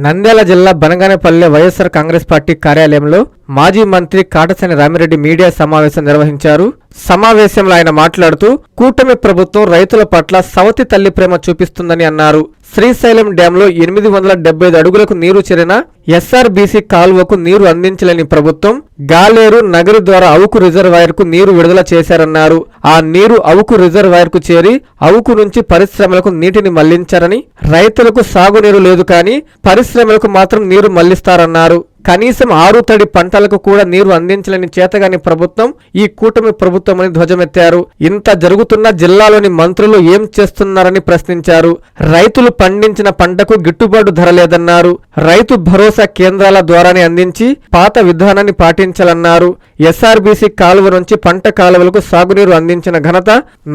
నంద్యాల జిల్లా బనగానేపల్లె వైఎస్ఆర్ కాంగ్రెస్ పార్టీ కార్యాలయంలో మాజీ మంత్రి కాటసాని రామిరెడ్డి మీడియా సమావేశం నిర్వహించారు. సమావేశంలో ఆయన మాట్లాడుతూ కూటమి ప్రభుత్వం రైతుల పట్ల సవతి తల్లి ప్రేమ చూపిస్తుందని అన్నారు. శ్రీశైలం డ్యాంలో 875 అడుగులకు నీరు చేరిన ఎస్ఆర్బీసీ కాలువకు నీరు అందించలేని ప్రభుత్వం గాలేరు నగరి ద్వారా అవుకు రిజర్వాయర్ కు నీరు విడుదల చేశారన్నారు. ఆ నీరు అవుకు రిజర్వాయర్ కు చేరి అవుకు నుంచి పరిశ్రమలకు నీటిని మళ్లించారని, రైతులకు సాగునీరు లేదు కానీ పరిశ్రమలకు మాత్రం నీరు మళ్లిస్తారన్నారు. కనీసం 6 తడి పంటలకు కూడా నీరు అందించలేని చేతగాని ప్రభుత్వం ఈ కూటమి ప్రభుత్వమని ధ్వజమెత్తారు. ఇంత జరుగుతున్న జిల్లాలోని మంత్రులు ఏం చేస్తున్నారని ప్రశ్నించారు. రైతులు పండించిన పంటకు గిట్టుబాటు ధర లేదన్నారు. రైతు భరోసా కేంద్రాల ద్వారానే అందించి పాత విధానాన్ని పాటించాలన్నారు. ఎస్ఆర్బీసీ కాలువ నుంచి పంట కాలువలకు సాగునీరు అందించిన ఘనత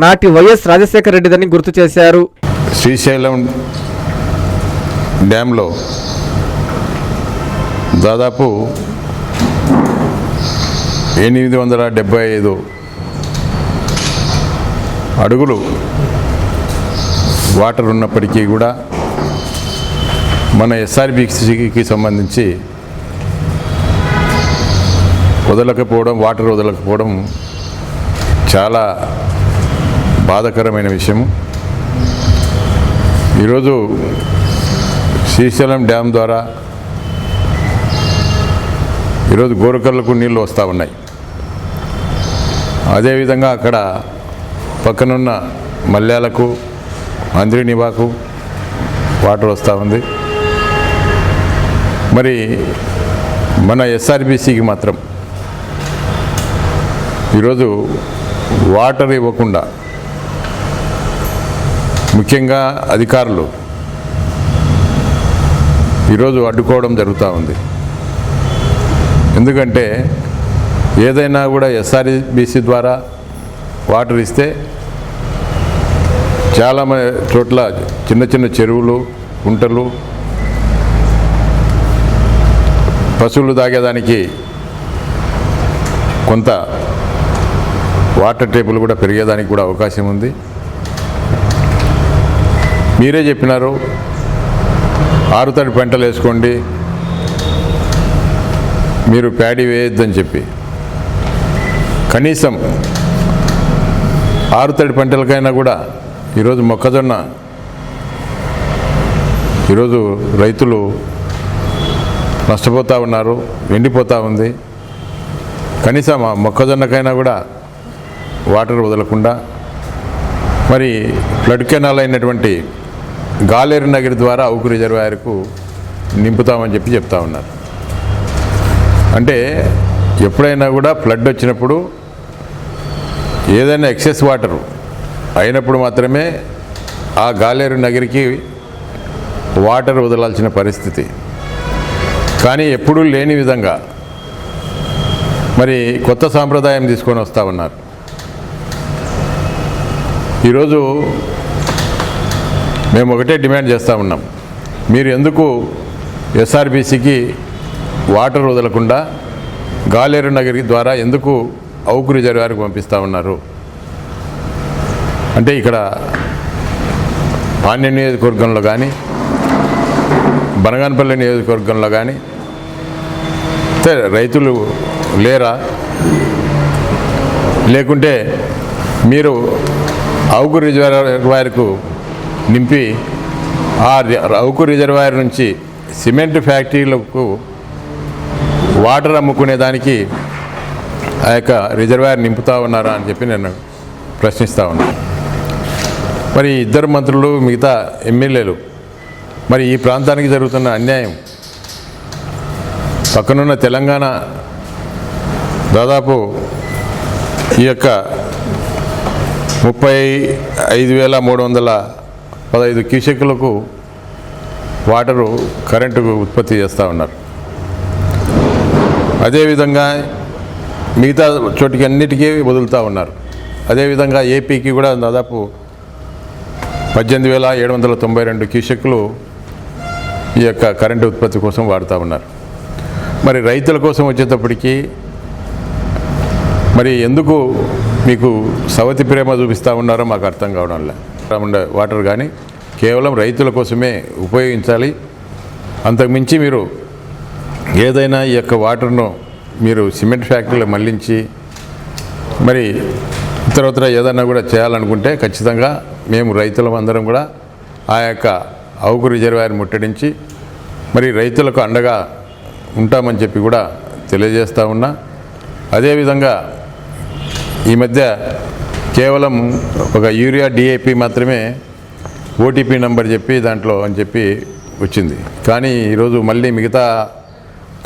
నాటి వైఎస్ రాజశేఖర రెడ్డిదని గుర్తు చేశారు. శ్రీశైలం డ్యాంలో దాదాపు 875 అడుగులు వాటర్ ఉన్నప్పటికీ కూడా మన ఎస్ఆర్బీసీకి సంబంధించి వాటర్ వదలకపోవడం చాలా బాధాకరమైన విషయం. ఈరోజు శ్రీశైలం డ్యామ్ ద్వారా ఈరోజు గోరకర్లకు నీళ్ళు వస్తూ ఉన్నాయి. అదేవిధంగా అక్కడ పక్కనున్న మల్యాలకు, అంద్రినివాకు వాటర్ వస్తూ ఉంది. మరి మన ఎస్ఆర్బీసీకి మాత్రం ఈరోజు వాటర్ ఇవ్వకుండా ముఖ్యంగా అధికారులు ఈరోజు అడ్డుకోవడం జరుగుతూ ఉంది. ఎందుకంటే ఏదైనా కూడా ఎస్ఆర్బీసీ ద్వారా వాటర్ ఇస్తే చాలా చోట్ల చిన్న చిన్న చెరువులు, కుంటలు, పశువులు తాగేదానికి కొంత వాటర్ టేబుల్ కూడా పెరిగేదానికి కూడా అవకాశం ఉంది. మీరే చెప్పినారు 6 తడి పంటలు వేసుకోండి, మీరు ప్యాడీ వేయొద్దని చెప్పి. కనీసం 6 తడి పంటలకైనా కూడా ఈరోజు మొక్కజొన్న ఈరోజు రైతులు నష్టపోతూ ఉన్నారు, ఎండిపోతూ ఉంది. కనీసం ఆ మొక్కజొన్నకైనా కూడా వాటర్ వదలకుండా మరి ఫ్లడ్ కెనాల్ అయినటువంటి గాలేరు నగరి ద్వారా అవుకు రిజర్వాయర్కు నింపుతామని చెప్పి చెప్తా ఉన్నారు. అంటే ఎప్పుడైనా కూడా ఫ్లడ్ వచ్చినప్పుడు ఏదైనా ఎక్సెస్ వాటర్ అయినప్పుడు మాత్రమే ఆ గాలేరు నగరికి వాటర్ వదలాల్సిన పరిస్థితి. కానీ ఎప్పుడూ లేని విధంగా మరి కొత్త సాంప్రదాయం తీసుకొని వస్తూ ఉన్నారు. ఈరోజు మేము ఒకటే డిమాండ్ చేస్తూ ఉన్నాం, మీరు ఎందుకు ఎస్ఆర్బీసీకి వాటర్ వదలకుండా గాలేరు నగరి ద్వారా ఎందుకు అవుకు రిజర్వాయర్కి పంపిస్తూ ఉన్నారు? అంటే ఇక్కడ పాణ్యం నియోజకవర్గంలో కానీ బనగానపల్లి నియోజకవర్గంలో కానీ రైతులు లేరా? లేకుంటే మీరు అవుకు రిజర్వాయర్కు నింపి ఆ అవుకు రిజర్వాయర్ నుంచి సిమెంట్ ఫ్యాక్టరీలకు వాటర్ అమ్ముకునేదానికి ఆ యొక్క రిజర్వాయర్ నింపుతా ఉన్నారా అని చెప్పి నేను ప్రశ్నిస్తూ ఉన్నాను. మరి 2 మంత్రులు, మిగతా ఎమ్మెల్యేలు మరి ఈ ప్రాంతానికి జరుగుతున్న అన్యాయం, పక్కనున్న తెలంగాణ దాదాపు ఈ యొక్క 35,315 క్యూసెక్కులకు వాటరు కరెంటుకు ఉత్పత్తి చేస్తూ ఉన్నారు. అదేవిధంగా మిగతా చోటికి అన్నిటికీ వదులుతూ ఉన్నారు. అదేవిధంగా ఏపీకి కూడా దాదాపు 18,792 క్యూసెక్కులు ఈ యొక్క కరెంటు ఉత్పత్తి కోసం వాడుతూ ఉన్నారు. మరి రైతుల కోసం వచ్చేటప్పటికీ మరి ఎందుకు మీకు సవతి ప్రేమ చూపిస్తూ ఉన్నారో మాకు అర్థం కావడం లేదు. వాటర్ కానీ కేవలం రైతుల కోసమే ఉపయోగించాలి. అంతకుమించి మీరు ఏదైనా ఈ యొక్క వాటర్ను మీరు సిమెంట్ ఫ్యాక్టరీలో మళ్లించి మరి ఇతరత్ర ఏదైనా కూడా చేయాలనుకుంటే ఖచ్చితంగా మేము రైతులం అందరం కూడా ఆ యొక్క అవుకు రిజర్వాయర్ ముట్టడించి మరి రైతులకు అండగా ఉంటామని చెప్పి కూడా తెలియజేస్తూ ఉన్నా. అదేవిధంగా ఈ మధ్య కేవలం ఒక యూరియా డిఏపి మాత్రమే ఓటీపీ నెంబర్ చెప్పి దాంట్లో అని చెప్పి వచ్చింది. కానీ ఈరోజు మళ్ళీ మిగతా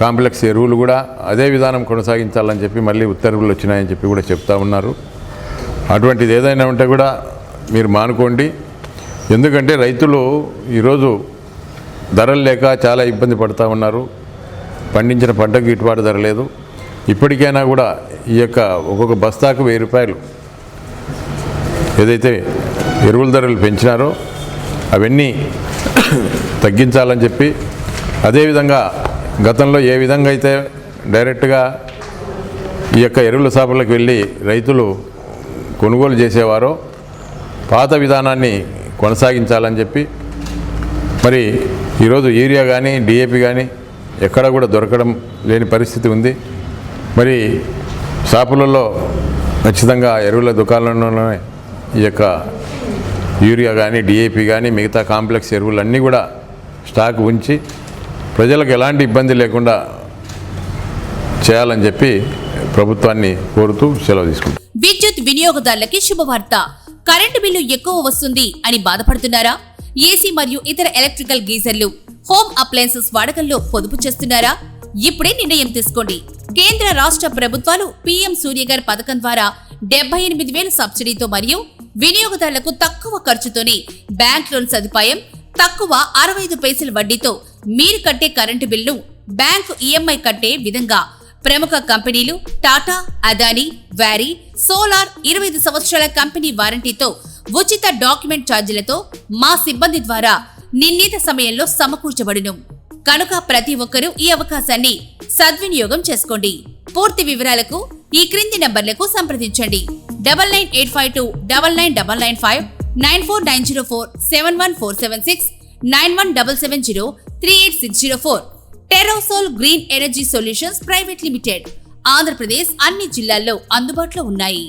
కాంప్లెక్స్ ఎరువులు కూడా అదే విధానం కొనసాగించాలని చెప్పి మళ్ళీ ఉత్తర్వులు వచ్చినాయని చెప్పి కూడా చెప్తా ఉన్నారు. అటువంటిది ఏదైనా ఉంటే కూడా మీరు మానుకోండి. ఎందుకంటే రైతులు ఈరోజు ధరలు లేక చాలా ఇబ్బంది పడుతూ ఉన్నారు. పండించిన పంటకు గిట్టుబాటు ధర లేదు. ఇప్పటికైనా కూడా ఈ యొక్క ఒక్కొక్క బస్తాకు 1000 రూపాయలు ఏదైతే ఎరువుల ధరలు పెంచినారో అవన్నీ తగ్గించాలని చెప్పి, అదేవిధంగా గతంలో ఏ విధంగా అయితే డైరెక్ట్గా ఈ యొక్క ఎరువుల షాపులకు వెళ్ళి రైతులు కొనుగోలు చేసేవారో పాత విధానాన్ని కొనసాగించాలని చెప్పి, మరి ఈరోజు యూరియా కానీ డిఏపి కానీ ఎక్కడ కూడా దొరకడం లేని పరిస్థితి ఉంది. మరి షాపులలో ఖచ్చితంగా ఎరువుల దుకాణంలోనే ఈ యొక్క యూరియా కానీ డిఏపి కానీ మిగతా కాంప్లెక్స్ ఎరువులన్నీ కూడా స్టాక్ ఉంచి ప్రజలకు ఎలాంటి ఇబ్బంది లేకుండా చేయాలని చెప్పి ప్రభుత్వాన్ని కోరుతూ సెలవు తీసుకుంటాం. విద్యుత్ వినియోగదారులకి శుభవార్త. కరెంటు బిల్లు ఎక్కువ వస్తుంది అని బాధపడుతున్నారా? ఏసీ మరియు ఇతర ఎలక్ట్రికల్ గీజర్లు, హోమ్ అప్లయన్సెస్ వాడకంలో పొదుపు చేస్తున్నారా? ఇప్పుడే నిర్ణయం తీసుకోండి. కేంద్ర రాష్ట్ర ప్రభుత్వాలు పీఎం సూర్యగర్ పథకం ద్వారా 78,000 సబ్సిడీతో మరియు వినియోగదారులకు తక్కువ ఖర్చుతోనే బ్యాంక్ లోన్ సదుపాయం, తక్కువ 65 పైసల వడ్డీతో మీరు కట్టే కరెంటు బిల్లు బ్యాంకు ఈఎంఐ కట్టే విధంగా ప్రముఖ కంపెనీలు టాటా, అదానీ, వారీ, సోలార్ 25 సంవత్సరాల కంపెనీ వారంటీతో ఉచిత డాక్యుమెంట్ ఛార్జీలతో మా సిబ్బంది ద్వారా నిర్ణీత సమయంలో సమకూర్చబడును. కనుక ప్రతి ఒక్కరూ ఈ అవకాశాన్ని సద్వినియోగం చేసుకోండి. పూర్తి వివరాలకు ఈ క్రింది నంబర్లకు సంప్రదించండి. 9985299995, 9490471476, 9177038604. Terosol green energy solutions private limited. Andhra Pradesh అన్ని జిల్లాల్లో అందుబాటులో ఉన్నాయి.